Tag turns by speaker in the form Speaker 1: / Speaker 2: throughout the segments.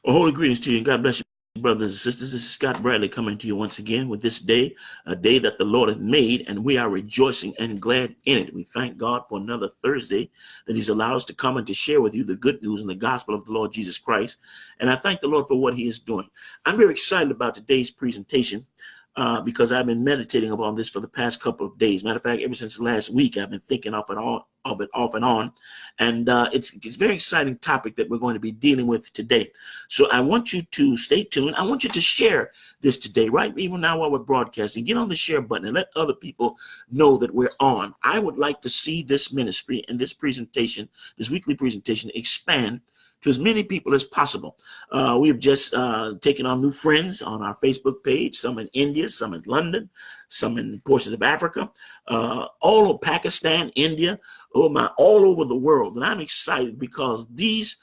Speaker 1: Well, holy greetings to you, and God bless you, brothers and sisters. This is Scott Bradley coming to you once again with this day, a day that the Lord has made, and we are rejoicing and glad in it. We thank God for another Thursday that He's allowed us to come and to share with you the good news and the gospel of the Lord Jesus Christ. And I thank the Lord for what He is doing. I'm very excited about today's presentation. Because I've been meditating upon this for the past couple of days. Matter of fact, ever since last week, I've been thinking off and on. And it's a very exciting topic that we're going to be dealing with today. So I want you to stay tuned. I want you to share this today, right? Even now while we're broadcasting, get on the share button and let other people know that we're on. I would like to see this ministry and this presentation, this weekly presentation, expand to as many people as possible. We have just taken on new friends on our Facebook page, some in India, some in London, some in portions of Africa, all over Pakistan, India, all over the world. And I'm excited because these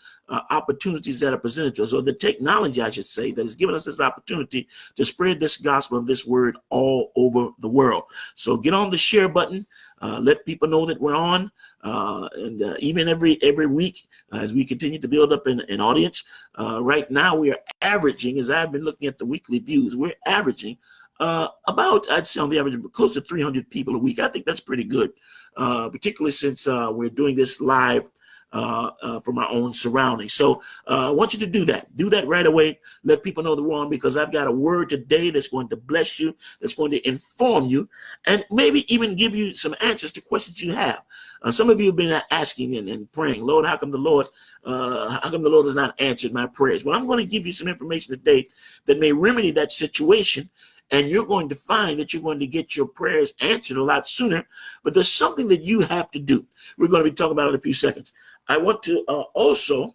Speaker 1: opportunities that are presented to us, or the technology, I should say, that has given us this opportunity to spread this gospel and this word all over the world. So get on the share button, let people know that we're on, and even every week as we continue to build up an audience. Right now we are averaging, as I've been looking at the weekly views, we're averaging about, I'd say on the average, close to 300 people a week. I think that's pretty good, particularly since we're doing this live from our own surroundings. So I want you to do that. Do that right away. Let people know the wrong, because I've got a word today that's going to bless you, that's going to inform you, and maybe even give you some answers to questions you have. Some of you have been asking and praying, Lord, how come the Lord has not answered my prayers? Well, I'm going to give you some information today that may remedy that situation. And you're going to find that you're going to get your prayers answered a lot sooner. But there's something that you have to do. We're going to be talking about it in a few seconds. I want to also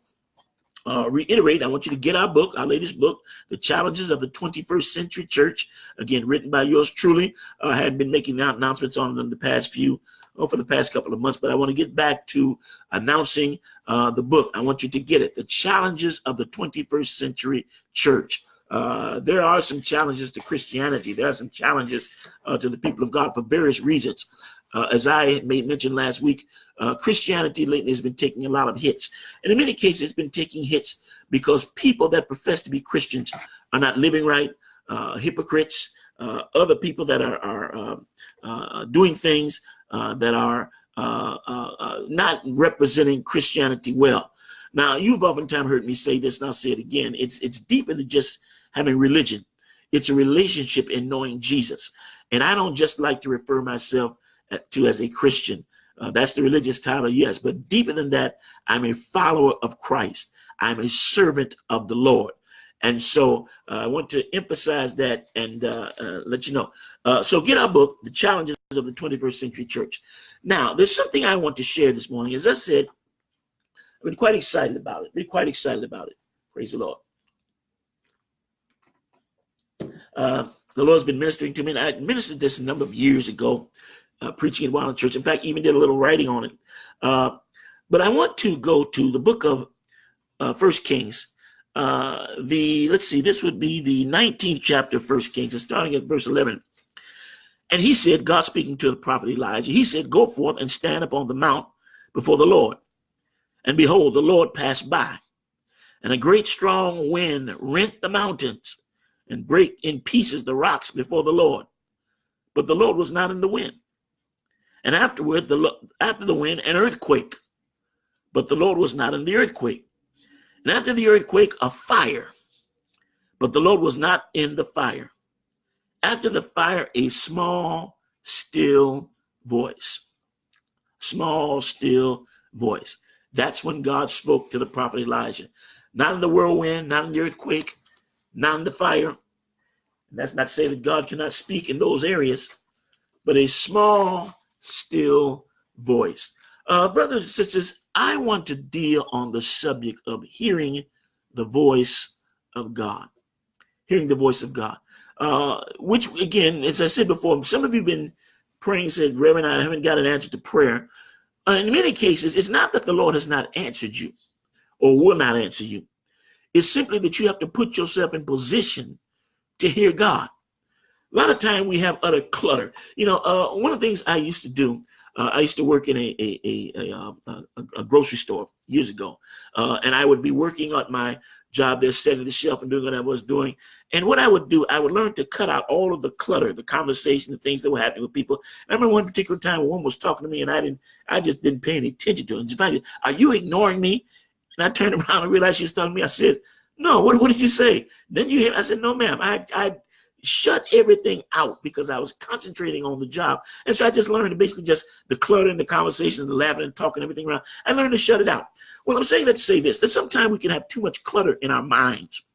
Speaker 1: reiterate, I want you to get our book, our latest book, The Challenges of the 21st Century Church. Again, written by yours truly. I had been making announcements on them for the past couple of months. But I want to get back to announcing the book. I want you to get it. The Challenges of the 21st Century Church. There are some challenges to Christianity. There are some challenges to the people of God for various reasons. As I mentioned last week, Christianity lately has been taking a lot of hits. And in many cases, it's been taking hits because people that profess to be Christians are not living right, hypocrites, other people that are doing things that are not representing Christianity well. Now, you've oftentimes heard me say this, and I'll say it again. It's deeper than just having religion. It's a relationship in knowing Jesus. And I don't just like to refer myself to as a Christian. That's the religious title, yes. But deeper than that, I'm a follower of Christ. I'm a servant of the Lord. And so I want to emphasize that and let you know. So get our book, The Challenges of the 21st Century Church. Now, there's something I want to share this morning. As I said, I've been quite excited about it. Praise the Lord. The Lord's been ministering to me. And I ministered this a number of years ago, preaching in Wild Church. In fact, even did a little writing on it. But I want to go to the book of 1 Kings. This would be the 19th chapter of 1 Kings, and starting at verse 11. And he said, God speaking to the prophet Elijah, he said, go forth and stand upon the mount before the Lord. And behold, the Lord passed by, and a great strong wind rent the mountains and brake in pieces the rocks before the Lord. But the Lord was not in the wind. And afterward, after the wind, an earthquake. But the Lord was not in the earthquake. And after the earthquake, a fire. But the Lord was not in the fire. After the fire, a small, still voice. Small, still voice. That's when God spoke to the prophet Elijah. Not in the whirlwind, not in the earthquake, not in the fire. And that's not to say that God cannot speak in those areas, but a small, still voice. Brothers and sisters, I want to deal on the subject of hearing the voice of God. Hearing the voice of God. Which, again, as I said before, some of you have been praying, said, Reverend, I haven't got an answer to prayer. In many cases, it's not that the Lord has not answered you or will not answer you. It's simply that you have to put yourself in position to hear God. A lot of time we have utter clutter. One of the things I used to do, I used to work in a grocery store years ago, and I would be working at my job there, setting the shelf and doing what I was doing. And what I would do, I would learn to cut out all of the clutter, the conversation, the things that were happening with people. I remember one particular time when one was talking to me and I just didn't pay any attention to it. And she finally, are you ignoring me? And I turned around and realized she was telling me. I said, no, what did you say? Then you hear, I said, no, ma'am, I shut everything out because I was concentrating on the job. And so I just learned to basically just the clutter and the conversation, the laughing and talking, everything around. I learned to shut it out. Well, I'm saying that to say this, that sometimes we can have too much clutter in our minds,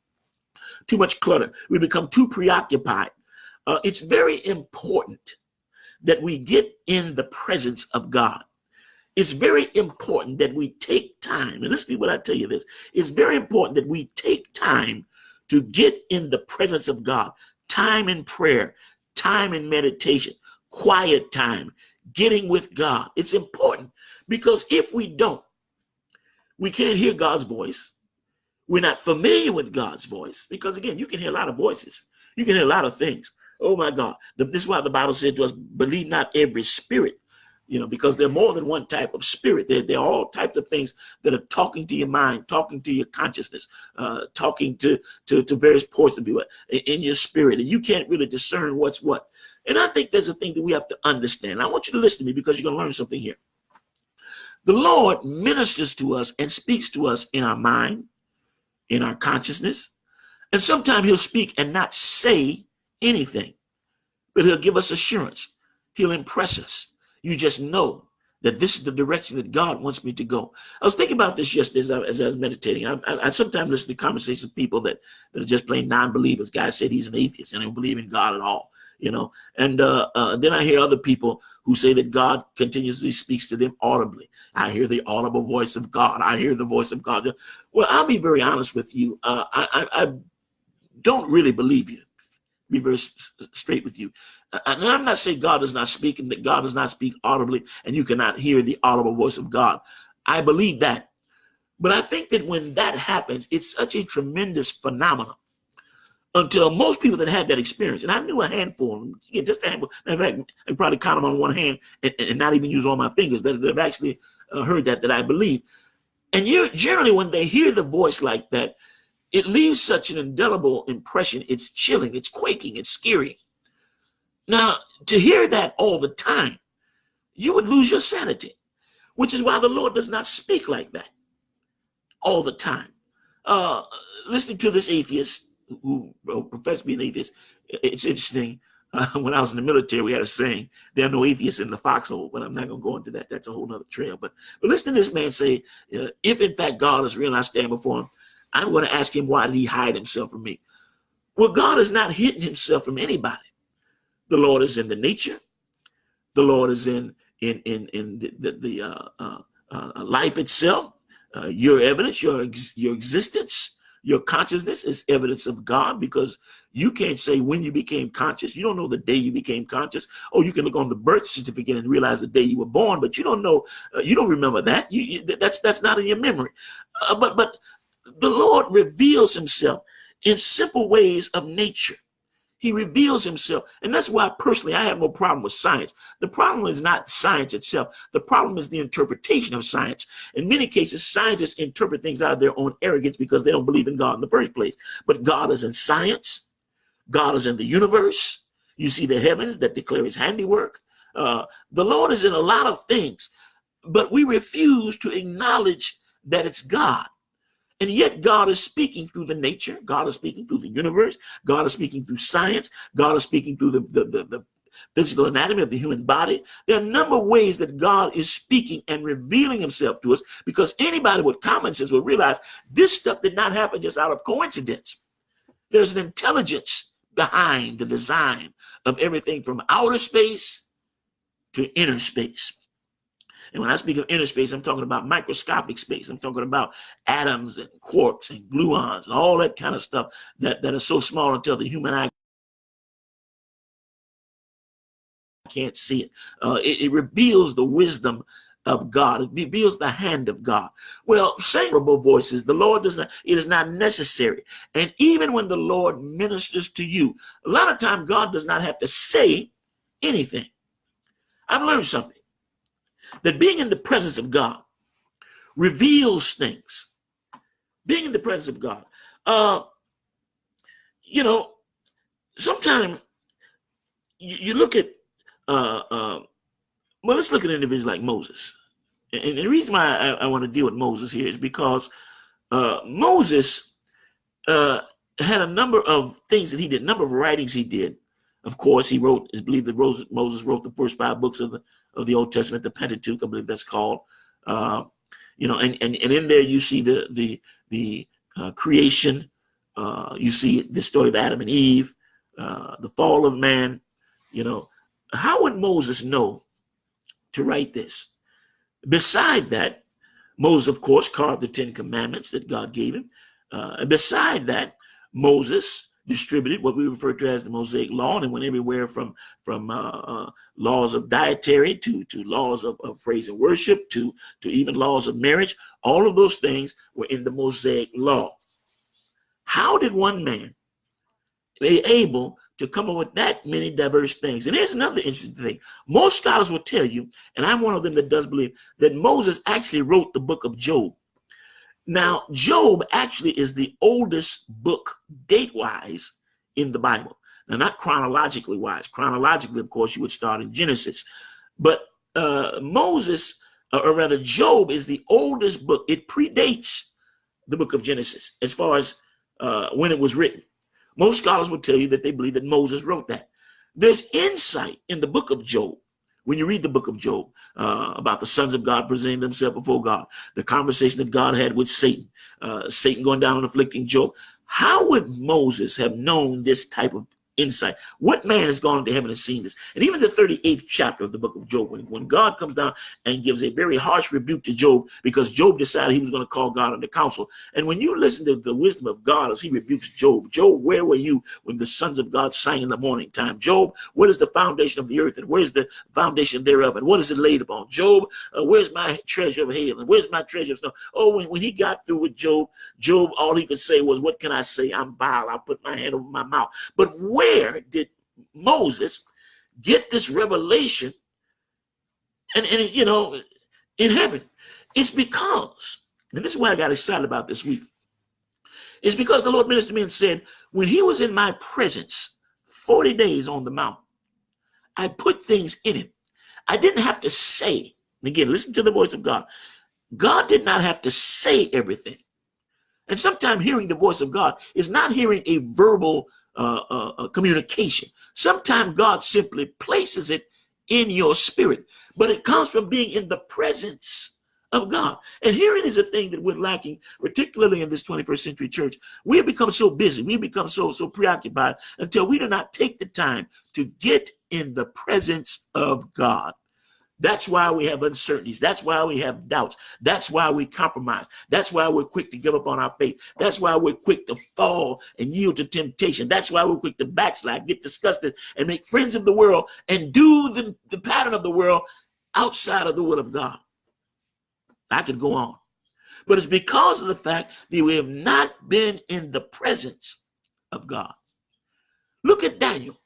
Speaker 1: too much clutter. We become too preoccupied. It's very important that we get in the presence of God. It's very important that we take time. And listen to what I tell you this. It's very important that we take time to get in the presence of God. Time in prayer, time in meditation, quiet time, getting with God. It's important because if we don't, we can't hear God's voice. We're not familiar with God's voice because, again, you can hear a lot of voices. You can hear a lot of things. Oh, my God. This is why the Bible said to us, believe not every spirit, because there are more than one type of spirit. There are all types of things that are talking to your mind, talking to your consciousness, talking to various parts of you in your spirit. And you can't really discern what's what. And I think there's a thing that we have to understand. I want you to listen to me because you're going to learn something here. The Lord ministers to us and speaks to us in our mind, in our consciousness. And sometimes he'll speak and not say anything, but he'll give us assurance. He'll impress us. You just know that this is the direction that God wants me to go. I was thinking about this yesterday as I was meditating. I sometimes listen to conversations of people that are just plain non-believers. Guy said he's an atheist and don't believe in God at all, And then I hear other people who say that God continuously speaks to them audibly. I hear the audible voice of God. I hear the voice of God. Well, I'll be very honest with you. I don't really believe you. Be very straight with you. And I'm not saying God does not speak and that God does not speak audibly and you cannot hear the audible voice of God. I believe that. But I think that when that happens, it's such a tremendous phenomenon until most people that had that experience, and I knew a handful, just a handful. In fact, I could probably count them on one hand and not even use all my fingers that have actually heard that I believe. And generally when they hear the voice like that, it leaves such an indelible impression. It's chilling, it's quaking, it's scary. Now, to hear that all the time, you would lose your sanity, which is why the Lord does not speak like that all the time. Listening to this atheist who professed to be an atheist, it's interesting. When I was in the military, we had a saying, there are no atheists in the foxhole, but I'm not going to go into that. That's a whole nother trail. But listen to this man say, if in fact God is real and I stand before him, I'm going to ask him, why did he hide himself from me? Well, God has not hidden himself from anybody. The Lord is in the nature. The Lord is in the life itself. Your evidence, your existence, your consciousness is evidence of God because you can't say when you became conscious. You don't know the day you became conscious. Oh, you can look on the birth certificate and realize the day you were born, but you don't know. You don't remember that. That's not in your memory. But the Lord reveals himself in simple ways of nature. He reveals himself. And that's why personally, I have no problem with science. The problem is not science itself. The problem is the interpretation of science. In many cases, scientists interpret things out of their own arrogance because they don't believe in God in the first place. But God is in science. God is in the universe. You see the heavens that declare his handiwork. The Lord is in a lot of things, but we refuse to acknowledge that it's God. And yet God is speaking through the nature. God is speaking through the universe. God is speaking through science. God is speaking through the physical anatomy of the human body. There are a number of ways that God is speaking and revealing himself to us because anybody with common sense will realize this stuff did not happen just out of coincidence. There's an intelligence behind the design of everything from outer space to inner space. And when I speak of inner space, I'm talking about microscopic space. I'm talking about atoms and quarks and gluons and all that kind of stuff that are so small until the human eye can't see it. It reveals the wisdom of God. It reveals the hand of God. Well, sayable voices, the Lord does not, it is not necessary. And even when the Lord ministers to you, a lot of times God does not have to say anything. I've learned something. That being in the presence of God reveals things. Being in the presence of God. Uh, you know, sometimes you look at, well, let's look at individuals like Moses. And the reason why I want to deal with Moses here is because Moses had a number of things that he did, a number of writings he did. Of course, he wrote, it's believed that Moses wrote the first 5 books of the Old Testament, the Pentateuch, I believe that's called. And in there you see the creation. You see the story of Adam and Eve, the fall of man. How would Moses know to write this? Beside that, Moses, of course, carved the 10 commandments that God gave him. And beside that, Moses distributed what we refer to as the Mosaic Law, and it went everywhere from laws of dietary to laws of praise and worship to even laws of marriage. All of those things were in the Mosaic Law. How did one man be able to come up with that many diverse things? And here's another interesting thing. Most scholars will tell you, and I'm one of them that does believe, that Moses actually wrote the book of Job. Now, Job actually is the oldest book date-wise in the Bible. Now, not chronologically wise. Chronologically, of course, you would start in Genesis. But Moses, or rather Job, is the oldest book. It predates the book of Genesis as far as when it was written. Most scholars will tell you that they believe that Moses wrote that. There's insight in the book of Job. When you read the book of Job, about the sons of God presenting themselves before God, the conversation that God had with Satan, Satan going down and afflicting Job, how would Moses have known this type of insight? What man has gone to heaven and seen this? And even the 38th chapter of the book of Job, when God comes down and gives a very harsh rebuke to Job because Job decided he was going to call God under counsel. And when you listen to the wisdom of God as he rebukes Job, Job, where were you when the sons of God sang in the morning time? Job, what is the foundation of the earth and where's the foundation thereof and what is it laid upon? Job, where's my treasure of hail and where's my treasure of snow? Oh, when he got through with Job, all he could say was, what can I say? I'm vile. I'll put my hand over my mouth. But where did Moses get this revelation and in heaven? It's because, and this is why I got excited about this week, it's because the Lord ministered to me and said, when he was in my presence 40 days on the mount, I put things in him. I didn't have to say, and again, listen to the voice of God. God did not have to say everything. And sometimes hearing the voice of God is not hearing a verbal communication. Sometimes God simply places it in your spirit, but it comes from being in the presence of God. And hearing is a thing that we're lacking, particularly in this 21st century church. We have become so busy, we become so preoccupied until we do not take the time to get in the presence of God. That's why we have uncertainties. That's why we have doubts. That's why we compromise. That's why we're quick to give up on our faith. That's why we're quick to fall and yield to temptation. That's why we're quick to backslide, get disgusted, and make friends of the world and do the pattern of the world outside of the will of God. I could go on. But it's because of the fact that we have not been in the presence of God. Look at Daniel.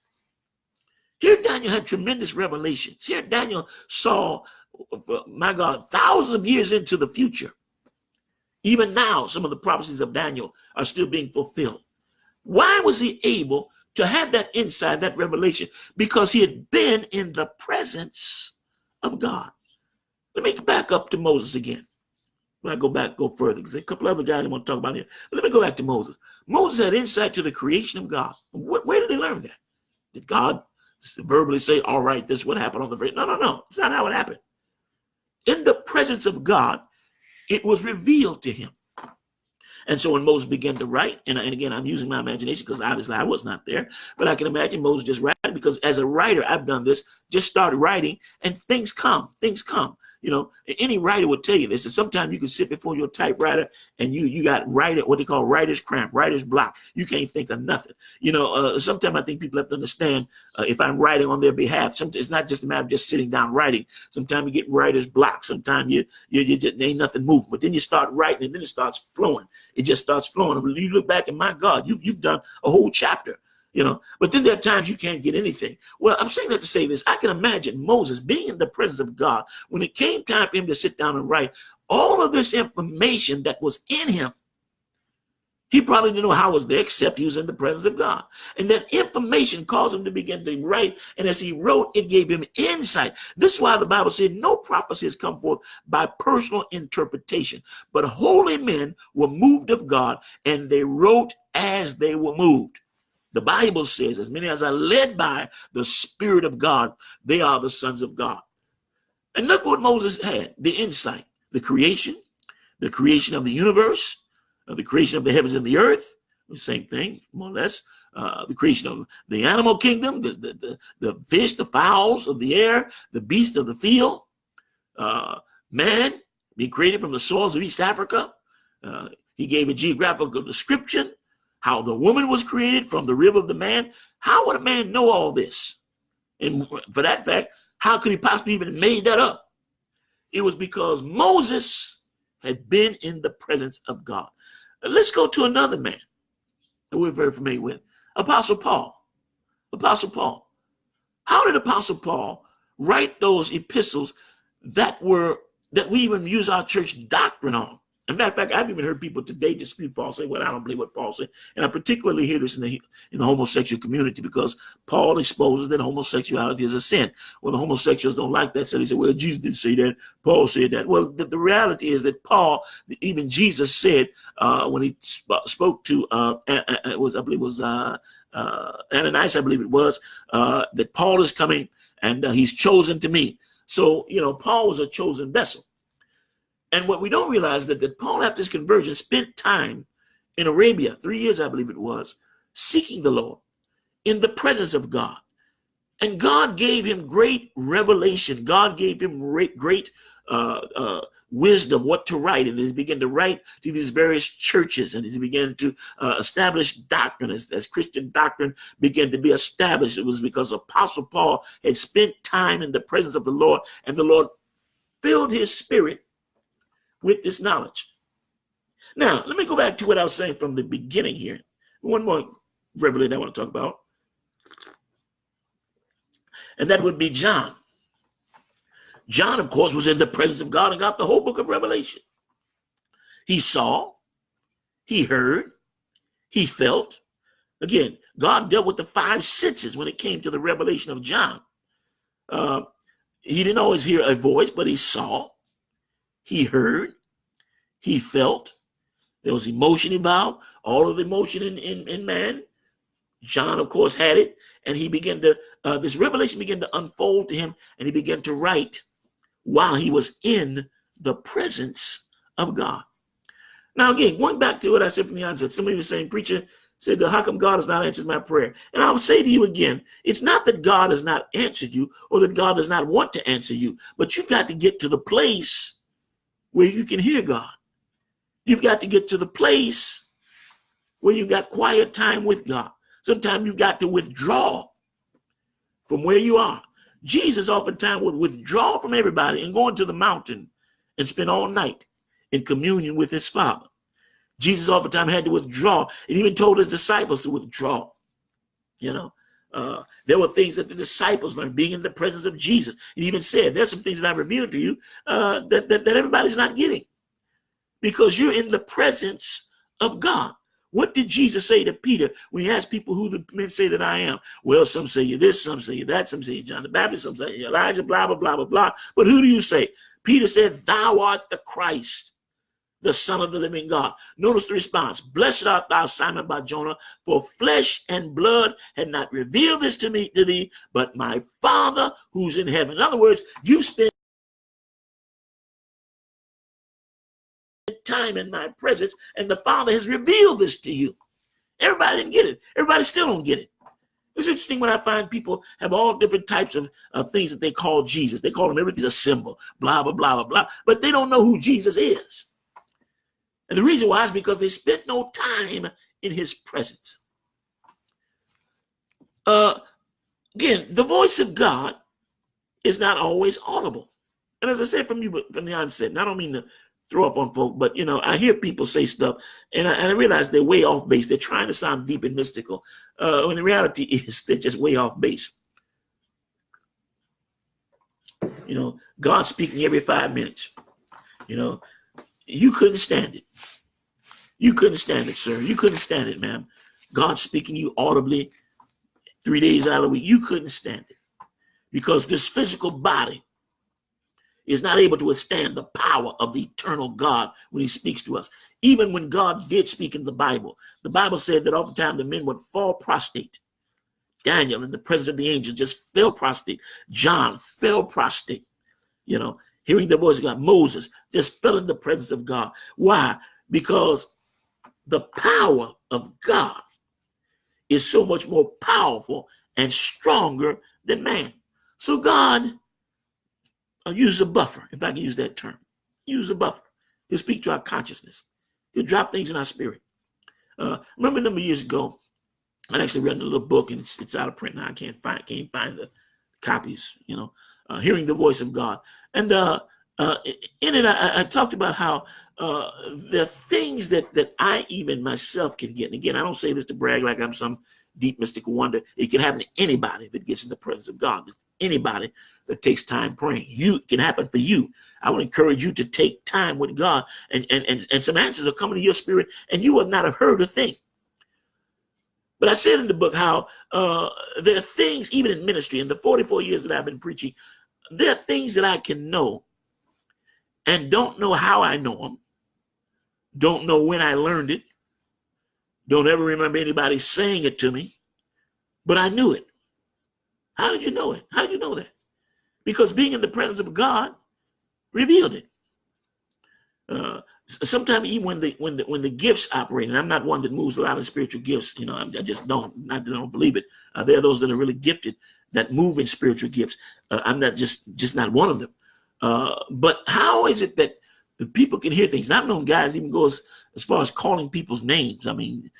Speaker 1: Here Daniel had tremendous revelations. Here Daniel saw, my God, thousands of years into the future. Even now, some of the prophecies of Daniel are still being fulfilled. Why was he able to have that insight, that revelation? Because he had been in the presence of God. Let me back up to Moses again. When I go further, because there's a couple other guys I want to talk about here. But let me go back to Moses. Moses had insight to the creation of God. Where did he learn that? Did God verbally say, all right, this is what happened on the very... No. It's not how it happened. In the presence of God, it was revealed to him. And so when Moses began to write, and again, I'm using my imagination because obviously I was not there, but I can imagine Moses just writing, because as a writer, I've done this, just started writing and things come. Any writer would tell you this, and sometimes you can sit before your typewriter and you got what they call writer's cramp, writer's block. You can't think of nothing. Sometimes I think people have to understand, if I'm writing on their behalf, sometimes it's not just a matter of just sitting down writing. Sometimes you get writer's block. Sometimes you just ain't nothing moving, but then you start writing and then it starts flowing. It just starts flowing. You look back and my God, you've done a whole chapter. But then there are times you can't get anything. Well, I'm saying that to say this. I can imagine Moses being in the presence of God when it came time for him to sit down and write all of this information that was in him. He probably didn't know how it was there, except he was in the presence of God. And that information caused him to begin to write. And as he wrote, it gave him insight. This is why the Bible said no prophecy has come forth by personal interpretation. But holy men were moved of God, and they wrote as they were moved. The Bible says, as many as are led by the Spirit of God, they are the sons of God. And look what Moses had, the insight, the creation of the universe, the creation of the heavens and the earth, the same thing, more or less. The creation of the animal kingdom, the fish, the fowls of the air, the beasts of the field, man being created from the soils of East Africa. He gave a geographical description, how the woman was created from the rib of the man. How would a man know all this? And for that fact, how could he possibly even have made that up? It was because Moses had been in the presence of God. Let's go to another man that we're very familiar with, Apostle Paul. Apostle Paul. How did Apostle Paul write those epistles that we even use our church doctrine on? As a matter of fact, I've even heard people today dispute Paul, say, well, I don't believe what Paul said. And I particularly hear this in the homosexual community, because Paul exposes that homosexuality is a sin. Well, the homosexuals don't like that, so they say, well, Jesus didn't say that, Paul said that. Well, the reality is that Paul, even Jesus said, when he spoke to, Ananias, I believe it was, that Paul is coming and he's chosen to me. So, Paul was a chosen vessel. And what we don't realize is that Paul, after his conversion, spent time in Arabia, 3 years, I believe it was, seeking the Lord in the presence of God. And God gave him great revelation. God gave him great wisdom, what to write. And he began to write to these various churches, and he began to establish doctrine as Christian doctrine began to be established. It was because Apostle Paul had spent time in the presence of the Lord, and the Lord filled his spirit with this knowledge. Now, let me go back to what I was saying from the beginning here. One more revelation I want to talk about. And that would be John. John, of course, was in the presence of God and got the whole book of Revelation. He saw, he heard, he felt. Again, God dealt with the five senses when it came to the revelation of John. He didn't always hear a voice, but he saw, he heard, he felt. There was emotion involved, all of the emotion in man. John, of course, had it, and he began to, this revelation began to unfold to him, and he began to write while he was in the presence of God. Now, again, going back to what I said from the onset, somebody was saying, preacher said, how come God has not answered my prayer? And I'll say to you again, it's not that God has not answered you or that God does not want to answer you, but you've got to get to the place where you can hear God. You've got to get to the place where you've got quiet time with God. Sometimes you've got to withdraw from where you are. Jesus oftentimes would withdraw from everybody and go into the mountain and spend all night in communion with his Father. Jesus oftentimes had to withdraw, and even told his disciples to withdraw. There were things that the disciples learned being in the presence of Jesus. He even said, there's some things that I revealed to you that everybody's not getting, because you're in the presence of God. What did Jesus say to Peter when he asked people who the men say that I am? Well, some say you this, some say you that, some say you John the Baptist, some say you Elijah, blah, blah, blah, blah, blah. But who do you say? Peter said, thou art the Christ, the Son of the living God. Notice the response. Blessed art thou, Simon Bar-Jonah, for flesh and blood had not revealed this to thee, but my Father who's in heaven. In other words, you spend time in my presence, and the Father has revealed this to you. Everybody didn't get it. Everybody still don't get it. It's interesting when I find people have all different types of things that they call Jesus. They call him everything's a symbol, blah, blah, blah, blah, blah. But they don't know who Jesus is. And the reason why is because they spent no time in his presence. Again, the voice of God is not always audible. And as I said from the onset, and I don't mean to throw up on folk, but I hear people say stuff, and I realize they're way off base. They're trying to sound deep and mystical, when the reality is they're just way off base. God speaking every 5 minutes. You couldn't stand it. You couldn't stand it, sir. You couldn't stand it, ma'am. God speaking to you audibly 3 days out of the week. You couldn't stand it because this physical body is not able to withstand the power of the eternal God when he speaks to us. Even when God did speak in the Bible said that oftentimes the men would fall prostrate. Daniel, in the presence of the angels, just fell prostrate. John fell prostrate, hearing the voice of God. Moses just fell in the presence of God. Why? Because the power of God is so much more powerful and stronger than man. So God uses a buffer, if I can use that term. Use a buffer. He'll speak to our consciousness. He'll drop things in our spirit. Remember a number of years ago, I actually read in a little book, and it's out of print now. I can't find the copies, hearing the voice of God. And in it, I talked about how there are things that I even myself can get. And again, I don't say this to brag like I'm some deep mystical wonder. It can happen to anybody that gets in the presence of God. Anybody that takes time praying. It can happen for you. I would encourage you to take time with God, and some answers are coming to your spirit, and you would not have heard a thing. But I said in the book how there are things, even in ministry, in the 44 years that I've been preaching, there are things that I can know and don't know how I know them, don't know when I learned it, don't ever remember anybody saying it to me, but I knew it. How did you know it? How did you know that? Because being in the presence of God revealed it. Sometimes even when the gifts operate, and I'm not one that moves a lot of spiritual gifts, I just don't. Not that I don't believe it. There are those that are really gifted that move in spiritual gifts. I'm not just not one of them. But how is it that people can hear things? And I've known guys even go as far as calling people's names. I mean,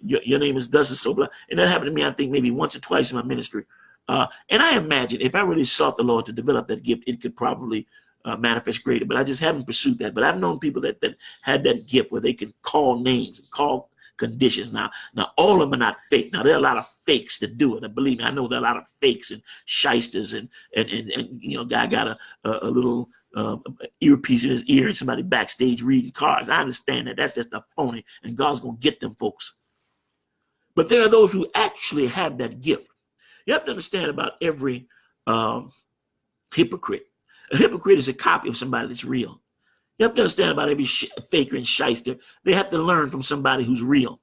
Speaker 1: your name is thus and so blah. And that happened to me, I think, maybe once or twice in my ministry. And I imagine if I really sought the Lord to develop that gift, it could probably manifest greater. But I just haven't pursued that. But I've known people that had that gift where they can call names and call conditions. Now all of them are not fake. Now there are a lot of fakes that do it. And believe me, I know there are a lot of fakes and shysters and guy got a little earpiece in his ear and somebody backstage reading cards. I understand that. That's just a phony, and God's gonna get them folks. But there are those who actually have that gift. You have to understand about every hypocrite. A hypocrite is a copy of somebody that's real. You have to understand about every faker and shyster. They have to learn from somebody who's real.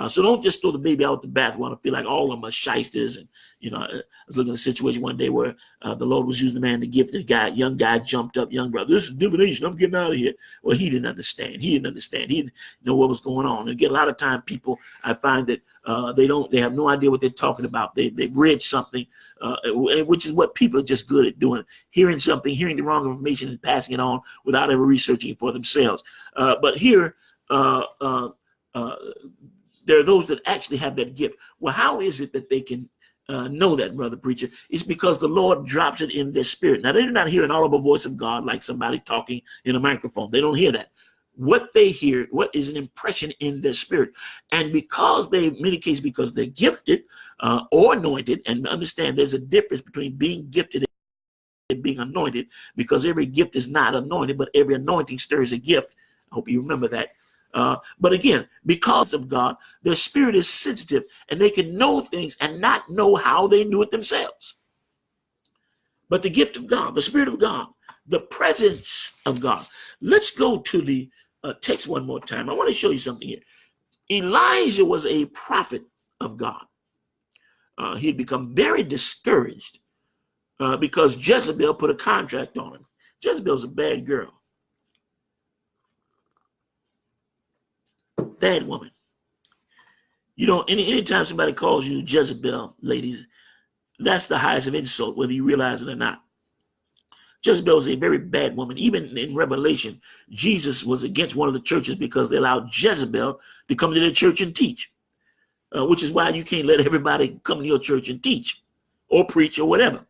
Speaker 1: So don't just throw the baby out with the bathwater and feel like all of them are shysters. And, I was looking at a situation one day where the Lord was using the man to gift. The young guy jumped up, young brother, this is divination. I'm getting out of here. Well, he didn't understand. He didn't know what was going on. And again, a lot of time people, I find that they have no idea what they're talking about. They've read something, which is what people are just good at doing. Hearing something, hearing the wrong information and passing it on without ever researching it for themselves. But here, there are those that actually have that gift. Well, how is it that they can know that, brother preacher? It's because the Lord drops it in their spirit. Now, they're not hearing an audible voice of God like somebody talking in a microphone. They don't hear that. What they hear, what is an impression in their spirit. And because in many cases, because they're gifted or anointed, and understand there's a difference between being gifted and being anointed, because every gift is not anointed, but every anointing stirs a gift. I hope you remember that. But again, because of God, their spirit is sensitive and they can know things and not know how they knew it themselves. But the gift of God, the Spirit of God, the presence of God. Let's go to the text one more time. I want to show you something here. Elijah was a prophet of God. He had become very discouraged because Jezebel put a contract on him. Jezebel's a bad girl. Bad woman. Anytime somebody calls you Jezebel, ladies, that's the highest of insult, whether you realize it or not. Jezebel is a very bad woman. Even in Revelation, Jesus was against one of the churches because they allowed Jezebel to come to their church and teach, which is why you can't let everybody come to your church and teach or preach or whatever.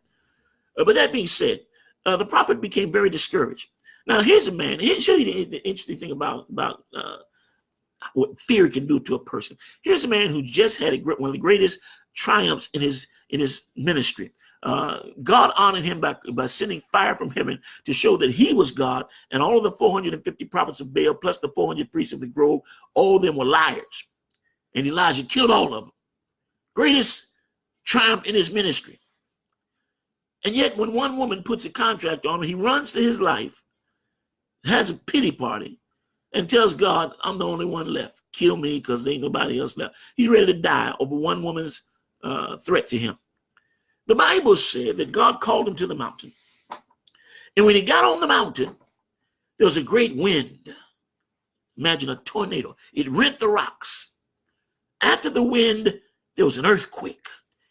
Speaker 1: But that being said, the prophet became very discouraged. Now, here's a man. Here's show you the interesting thing about what fear can do to a person. Here's a man who just had one of the greatest triumphs in his ministry. God honored him by sending fire from heaven to show that he was God, and all of the 450 prophets of Baal, plus the 400 priests of the grove, all of them were liars. And Elijah killed all of them. Greatest triumph in his ministry. And yet when one woman puts a contract on him, he runs for his life, has a pity party, and tells God, I'm the only one left. Kill me because there ain't nobody else left. He's ready to die over one woman's threat to him. The Bible said that God called him to the mountain. And when he got on the mountain, there was a great wind. Imagine a tornado. It rent the rocks. After the wind, there was an earthquake.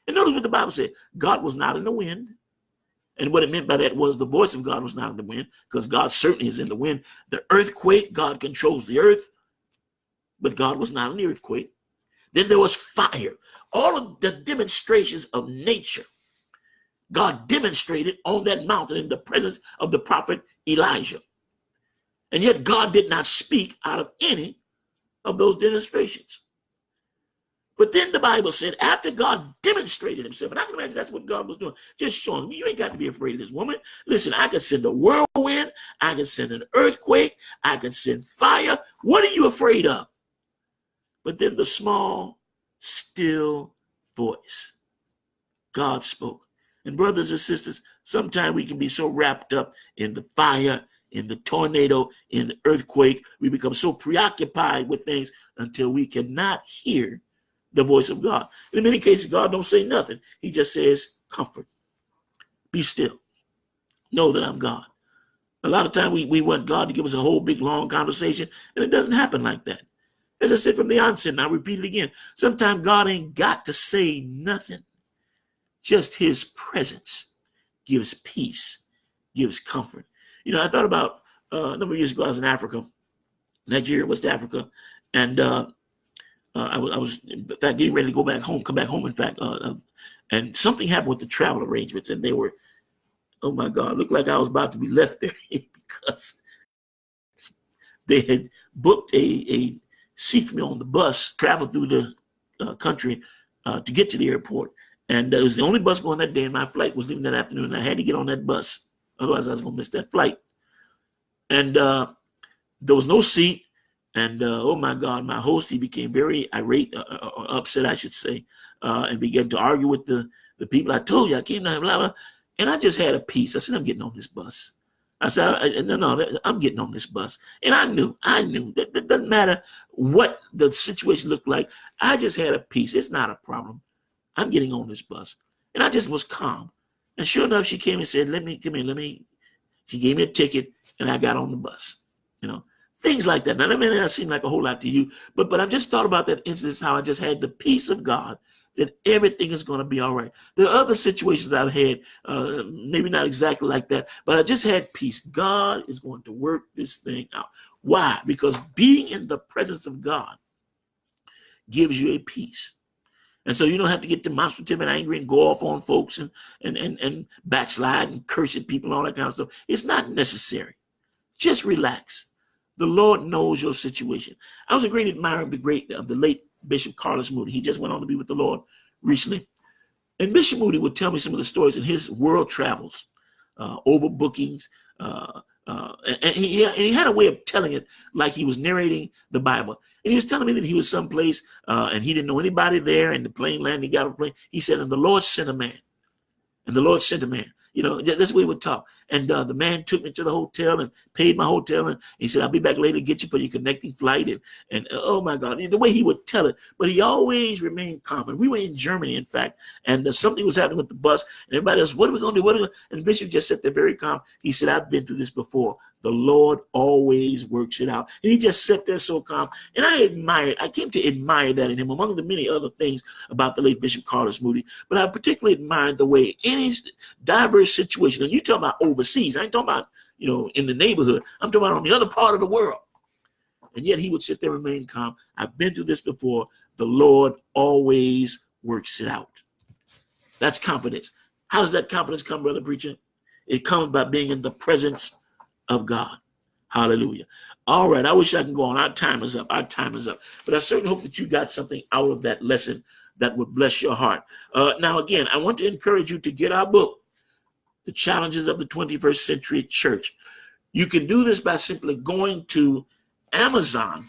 Speaker 1: And notice what the Bible said. God was not in the wind. And what it meant by that was the voice of God was not in the wind, because God certainly is in the wind. The earthquake, God controls the earth, but God was not in the earthquake. Then there was fire. All of the demonstrations of nature, God demonstrated on that mountain in the presence of the prophet Elijah. And yet God did not speak out of any of those demonstrations. But then the Bible said after God demonstrated himself, and I can imagine that's what God was doing, just showing me, you ain't got to be afraid of this woman. Listen, I can send a whirlwind. I can send an earthquake. I can send fire. What are you afraid of? But then the small, still voice, God spoke. And brothers and sisters, sometimes we can be so wrapped up in the fire, in the tornado, in the earthquake. We become so preoccupied with things until we cannot hear the voice of God. In many cases, God don't say nothing. He just says, comfort, be still, know that I'm God. A lot of time we want God to give us a whole big long conversation, and it doesn't happen like that. As I said from the onset, and I'll repeat it again, sometimes God ain't got to say nothing. Just his presence gives peace, gives comfort. You know, I thought about a number of years ago, I was in Africa, Nigeria, West Africa, and I was in fact getting ready to come back home, in fact, and something happened with the travel arrangements, and they were, oh my God, looked like I was about to be left there because they had booked a seat for me on the bus, traveled through the country to get to the airport, and it was the only bus going that day, and my flight was leaving that afternoon, and I had to get on that bus, otherwise I was going to miss that flight. And there was no seat. And oh my God, my host, he became very irate, or upset, I should say, and began to argue with the people. I told you I came down, blah, blah. And I just had a peace. I said, I'm getting on this bus. I said, no, I'm getting on this bus. And I knew that it doesn't matter what the situation looked like. I just had a peace. It's not a problem. I'm getting on this bus. And I just was calm. And sure enough, she came and said, she gave me a ticket, and I got on the bus, you know. Things like that. Now, that may not seem like a whole lot to you, but I just thought about that instance, how I just had the peace of God that everything is going to be all right. There are other situations I've had, maybe not exactly like that, but I just had peace. God is going to work this thing out. Why? Because being in the presence of God gives you a peace. And so you don't have to get demonstrative and angry and go off on folks and backslide and curse at people and all that kind of stuff. It's not necessary. Just relax. The Lord knows your situation. I was a great admirer of the late Bishop Carlos Moody. He just went on to be with the Lord recently. And Bishop Moody would tell me some of the stories in his world travels, overbookings. And he had a way of telling it like he was narrating the Bible. And he was telling me that he was someplace and he didn't know anybody there, and the plane landed, he got on a plane. He said, and the Lord sent a man. And the Lord sent a man. You know, that's the way he would talk. And the man took me to the hotel and paid my hotel. And he said, I'll be back later to get you for your connecting flight. And oh, my God, the way he would tell it. But he always remained calm. And we were in Germany, in fact, and something was happening with the bus. And everybody else, what are we going to do? And Bishop just sat there very calm. He said, I've been through this before. The Lord always works it out. And he just sat there so calm. And I came to admire that in him, among the many other things about the late Bishop Carlos Moody. But I particularly admired the way any diverse situation, and you talk about overseas, I ain't talking about, in the neighborhood. I'm talking about on the other part of the world. And yet he would sit there and remain calm. I've been through this before. The Lord always works it out. That's confidence. How does that confidence come, brother preacher? It comes by being in the presence of God. Hallelujah. All right. I wish I can go on. Our time is up. But I certainly hope that you got something out of that lesson that would bless your heart. Now, again, I want to encourage you to get our book, The Challenges of the 21st Century Church. You can do this by simply going to Amazon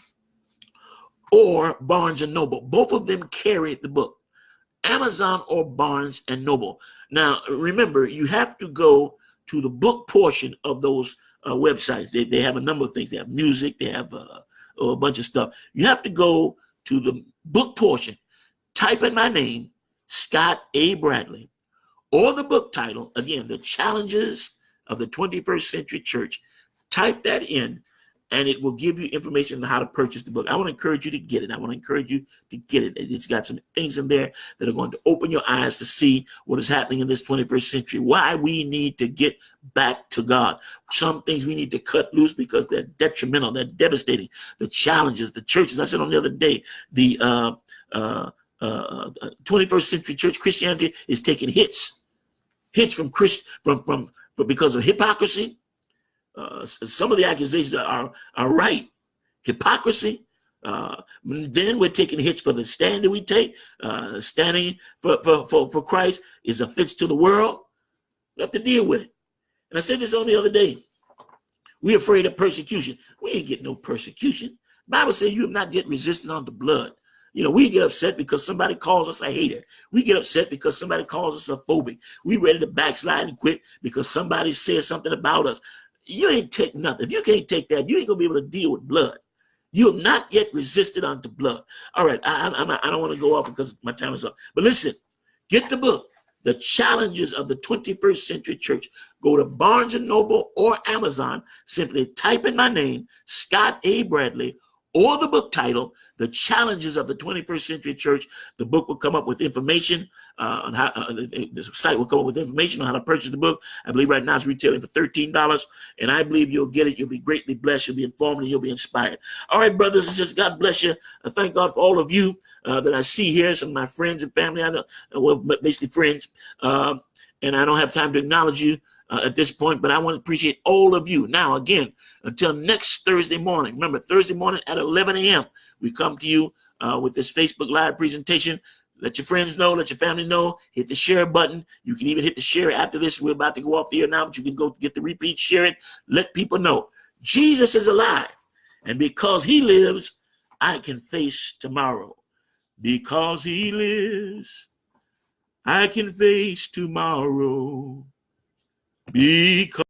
Speaker 1: or Barnes & Noble. Both of them carry the book, Amazon or Barnes & Noble. Now, remember, you have to go to the book portion of those websites. They have a number of things. They have music. They have a bunch of stuff. You have to go to the book portion, type in my name, Scott A. Bradley, or the book title, again, The Challenges of the 21st Century Church. Type that in, and it will give you information on how to purchase the book. I want to encourage you to get it. I want to encourage you to get it. It's got some things in there that are going to open your eyes to see what is happening in this 21st century, why we need to get back to God. Some things we need to cut loose because they're detrimental, they're devastating. The challenges, the churches, I said on the other day, the 21st century church Christianity is taking hits from because of hypocrisy. Some of the accusations are right. Hypocrisy. Then we're taking hits for the stand that we take. Standing for Christ is offense to the world. We have to deal with it. And I said this on the other day. We're afraid of persecution. We ain't getting no persecution. The Bible says you have not yet resisted unto blood. You know, we get upset because somebody calls us a hater. We get upset because somebody calls us a phobic. We ready to backslide and quit because somebody says something about us. You ain't take nothing. If you can't take that, you ain't gonna be able to deal with blood. You have not yet resisted unto blood. All right, I don't want to go off because my time is up. But listen, get the book, The Challenges of the 21st Century Church. Go to Barnes & Noble or Amazon. Simply type in my name, Scott A. Bradley, or the book title, The Challenges of the 21st Century Church. The book will come up with information on how the site will come up with information on how to purchase the book. I believe right now it's retailing for $13, and I believe you'll get it. You'll be greatly blessed. You'll be informed, and you'll be inspired. All right, brothers and sisters, God bless you. I thank God for all of you that I see here, some of my friends and family. I know, well, basically friends, and I don't have time to acknowledge you at this point, but I want to appreciate all of you. Now, again, until next Thursday morning. Remember, Thursday morning at 11 a.m., we come to you with this Facebook Live presentation. Let your friends know. Let your family know. Hit the share button. You can even hit the share after this. We're about to go off the air now, but you can go get the repeat, share it. Let people know. Jesus is alive. And because he lives, I can face tomorrow. Because he lives, I can face tomorrow. Because